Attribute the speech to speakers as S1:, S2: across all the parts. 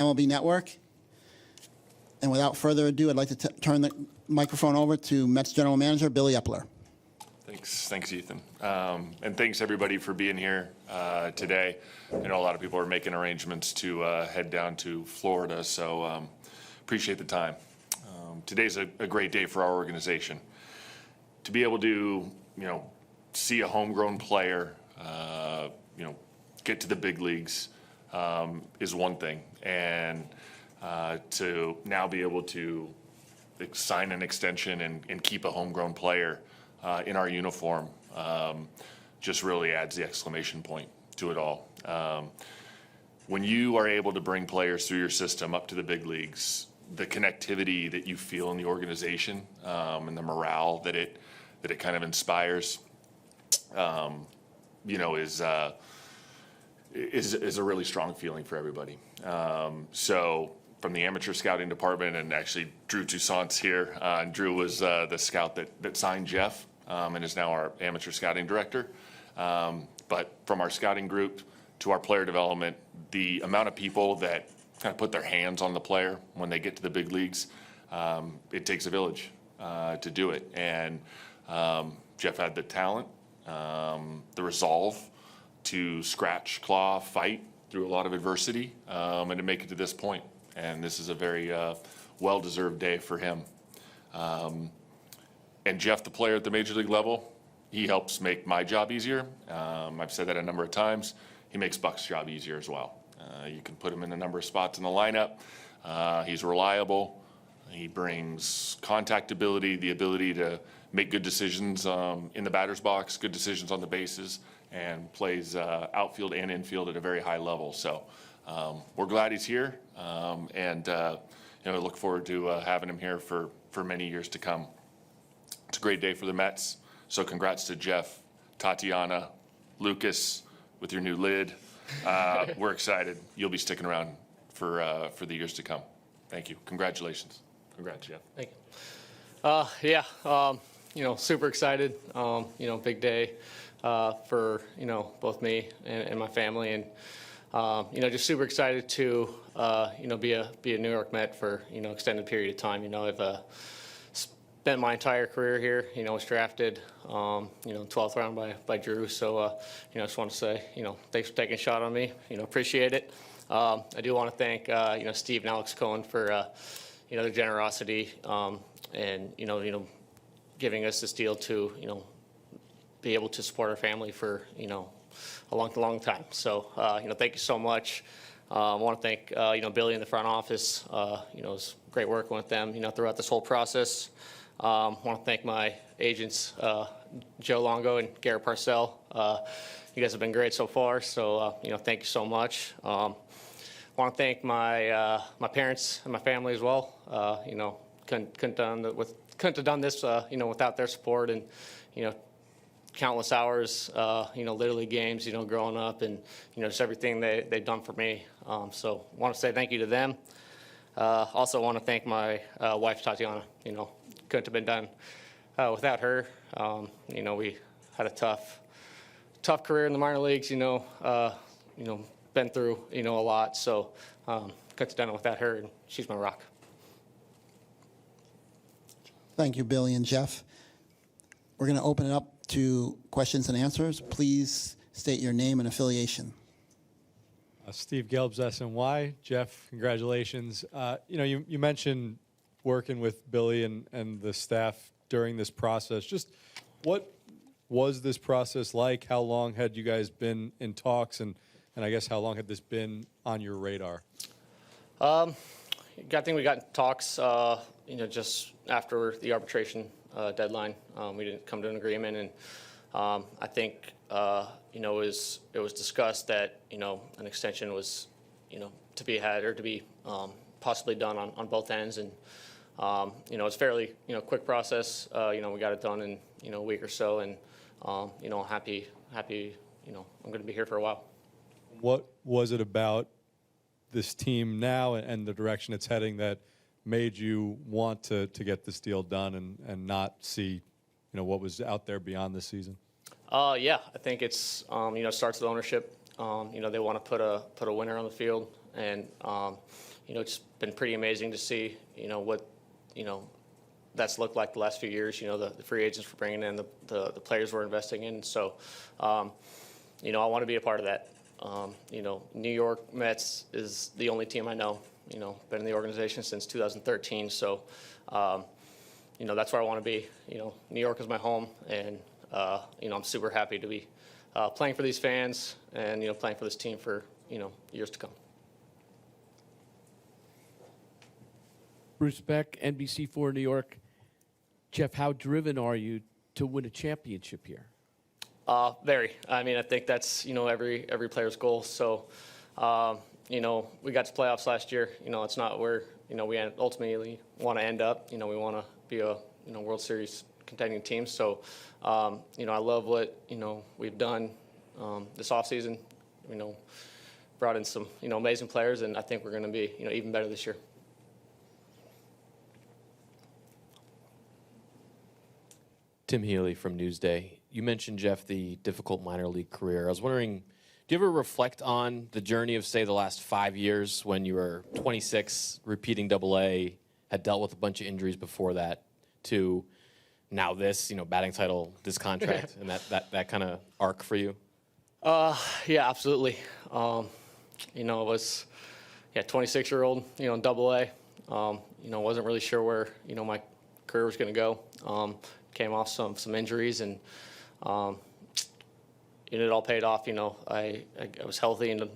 S1: MLB Network. And without further ado, I'd like to turn the microphone over to Mets General Manager Billy Epler.
S2: Thanks, Ethan. And thanks everybody for being here today. I know a lot of people are making arrangements to head down to Florida, so appreciate the time. Today's a great day for our organization. To be able to, see a homegrown player, get to the big leagues is one thing, and to now be able to sign an extension and keep a homegrown player in our uniform just really adds the exclamation point to it all. When you are able to bring players through your system up to the big leagues, the connectivity that you feel in the organization and the morale that it kind of inspires, is a really strong feeling for everybody. So from the amateur scouting department, and actually Drew Toussaint's here, and Drew was the scout that signed Jeff and is now our amateur scouting director. But from our scouting group to our player development, the amount of people that kind of put their hands on the player when they get to the big leagues, it takes a village to do it. And Jeff had the talent, the resolve to scratch, claw, fight through a lot of adversity, and to make it to this point. And this is a very well-deserved day for him. And Jeff, the player at the major league level, he helps make my job easier. I've said that a number of times. He makes Buck's job easier as well. You can put him in a number of spots in the lineup. He's reliable. He brings contact ability, the ability to make good decisions in the batter's box, good decisions on the bases, and plays outfield and infield at a very high level. So we're glad he's here, and I look forward to having him here for many years to come. It's a great day for the Mets. So congrats to Jeff, Tatiana, Lucas with your new lid. We're excited. You'll be sticking around for the years to come. Thank you. Congratulations. Congrats, Jeff.
S3: Thank you. Super excited. Big day for both me and my family, and just super excited to be a New York Met for extended period of time. I've spent my entire career here. Was drafted 12th round by Drew. So I just want to say thanks for taking a shot on me. Appreciate it. I do want to thank Steve and Alex Cohen for their generosity and giving us this deal to be able to support our family for a long time. So thank you so much. I want to thank Billy in the front office. It was great working with them throughout this whole process. I want to thank my agents, Joe Longo and Garrett Parcell. You guys have been great so far. So thank you so much. I want to thank my parents and my family as well. Couldn't have done this without their support, and countless hours, literally games, growing up, and just everything they've done for me. So I want to say thank you to them. Also want to thank my wife Tatiana. Couldn't have been done without her. We had a tough career in the minor leagues. Been through a lot. So couldn't have done it without her, and she's my rock.
S1: Thank you, Billy and Jeff. We're going to open it up to questions and answers. Please state your name and affiliation.
S4: Steve Gelbs, SNY. Jeff, congratulations. You mentioned working with Billy and the staff during this process. Just what was this process like? How long had you guys been in talks, and I guess how long had this been on your radar?
S3: I think we got in talks, just after the arbitration deadline. We didn't come to an agreement, and I think it was discussed that an extension was to be had or to be possibly done on both ends, and it's fairly quick process. We got it done in a week or so, and happy. I'm going to be here for a while.
S4: What was it about this team now and the direction it's heading that made you want to get this deal done and not see what was out there beyond this season?
S3: I think it's starts with ownership. They want to put a winner on the field. and it's been pretty amazing to see what that's looked like the last few years. The free agents we're bringing in, the players we're investing in. So, I want to be a part of that. New York Mets is the only team I know. Been in the organization since 2013. So, that's where I want to be. New York is my home, and I'm super happy to be playing for these fans and playing for this team for years to come.
S5: Bruce Beck, NBC4 New York. Jeff, how driven are you to win a championship here?
S3: Very. I mean, I think that's every player's goal. So, we got to playoffs last year. It's not where we ultimately want to end up. We want to be a World Series contending team. So, I love what we've done this offseason. Brought in some amazing players, and I think we're going to be even better this year.
S6: Tim Healy from Newsday. You mentioned, Jeff, the difficult minor league career. I was wondering, do you ever reflect on the journey of, say, the last 5 years when you were 26, repeating Double-A, had dealt with a bunch of injuries before that, to now this, batting title, this contract, and that kind of arc for you?
S3: Yeah, absolutely. It was 26-year-old, in Double-A. Wasn't really sure where my career was going to go. Came off some injuries, and it all paid off. I was healthy in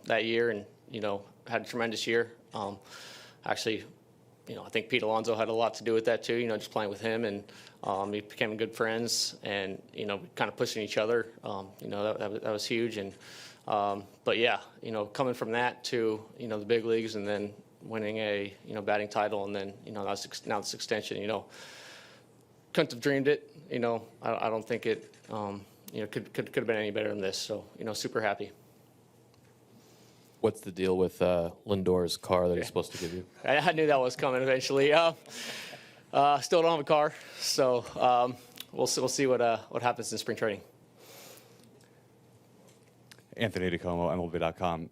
S3: that year, and had a tremendous year. Actually, I think Pete Alonso had a lot to do with that too. Just playing with him, and we became good friends, and kind of pushing each other. That was huge. And but yeah, coming from that to the big leagues, and then winning a batting title, and then now this extension. Couldn't have dreamed it. I don't think it could have been any better than this. So super happy.
S6: What's the deal with Lindor's car that he's supposed to give you?
S3: I knew that was coming eventually. Still don't have a car, so we'll see what happens in spring training.
S7: Anthony DiComo, MLB.com.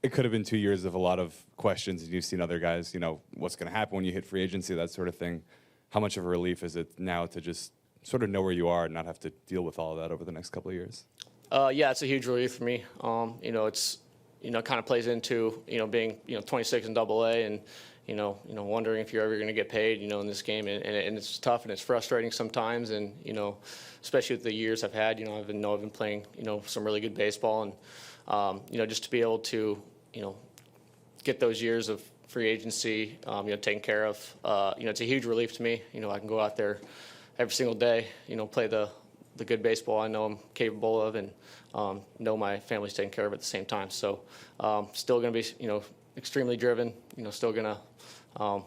S7: It could have been 2 years of a lot of questions, and you've seen other guys, what's going to happen when you hit free agency, that sort of thing. How much of a relief is it now to just sort of know where you are and not have to deal with all of that over the next couple of years?
S3: Yeah, it's a huge relief for me. It's kind of plays into being 26 in Double-A, and wondering if you're ever going to get paid in this game, and it's tough and it's frustrating sometimes, and especially with the years I've had. I've been playing some really good baseball, and just to be able to get those years of free agency, taken care of. It's a huge relief to me. I can go out there every single day, play the good baseball I know I'm capable of, and know my family's taken care of at the same time. So, still going to be, extremely driven. Still going to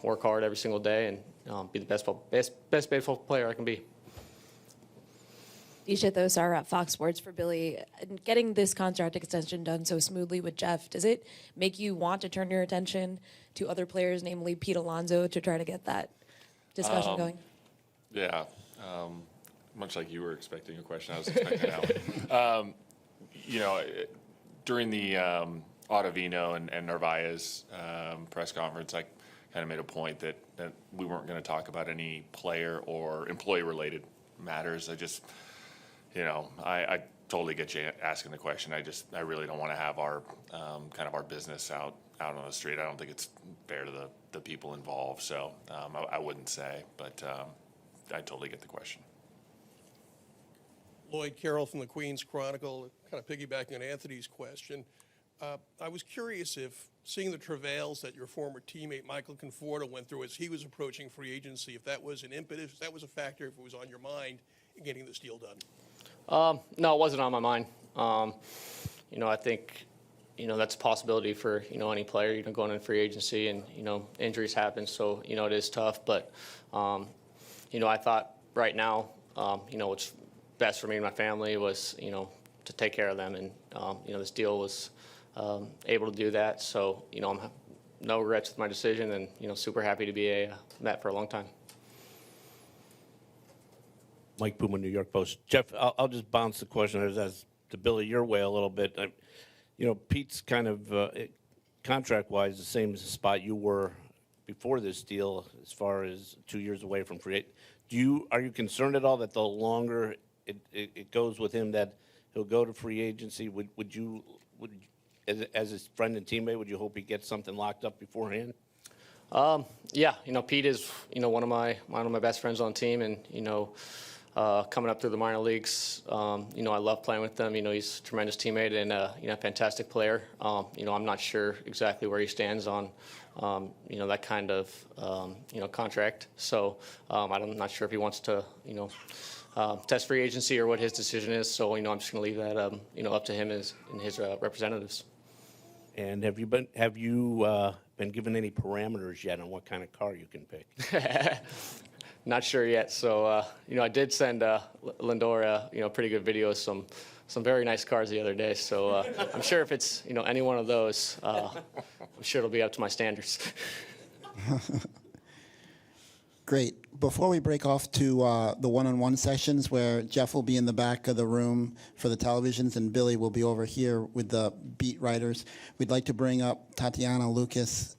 S3: work hard every single day, and be the best baseball player I can be.
S8: Isha Thosar at Fox Sports for Billy. Getting this contract extension done so smoothly with Jeff, does it make you want to turn your attention to other players, namely Pete Alonso, to try to get that discussion going?
S2: Yeah. Much like you were expecting a question, I was expecting that one. During the Ottavino and Narvaez press conference, I kind of made a point that we weren't going to talk about any player or employee-related matters. I totally get you asking the question. I really don't want to have our kind of our business out on the street. I don't think it's fair to the people involved. So I wouldn't say, but I totally get the question.
S9: Lloyd Carroll from the Queens Chronicle, kind of piggybacking on Anthony's question. I was curious if seeing the travails that your former teammate Michael Conforto went through as he was approaching free agency, if that was an impetus, if that was a factor, if it was on your mind in getting this deal done.
S3: No, it wasn't on my mind. I think, that's a possibility for, any player, going in free agency, and, injuries happen. So, it is tough. But, I thought right now, what's best for me and my family was, to take care of them. And, this deal was able to do that. So, I'm no regrets with my decision, and, super happy to be a Met for a long time.
S10: Mike Puma, New York Post. Jeff, I'll just bounce the question as to Billy your way a little bit. Pete's kind of contract-wise, the same spot you were before this deal, as far as 2 years away from free. Are you concerned at all that the longer it goes with him, that he'll go to free agency? Would you, as his friend and teammate, would you hope he gets something locked up beforehand?
S3: Yeah, Pete is, one of my best friends on the team, and, coming up through the minor leagues, I love playing with him. He's a tremendous teammate and, a fantastic player. I'm not sure exactly where he stands on, that kind of, contract. So I'm not sure if he wants to, test free agency or what his decision is. So, I'm just going to leave that, up to him and his representatives.
S10: And have you been given any parameters yet on what kind of car you can pick?
S3: Not sure yet. So, I did send Lindor, a pretty good video of some very nice cars the other day. So I'm sure if it's, any one of those, I'm sure it'll be up to my standards.
S1: Great. Before we break off to the one-on-one sessions where Jeff will be in the back of the room for the televisions and Billy will be over here with the beat writers, we'd like to bring up Tatiana, Lucas,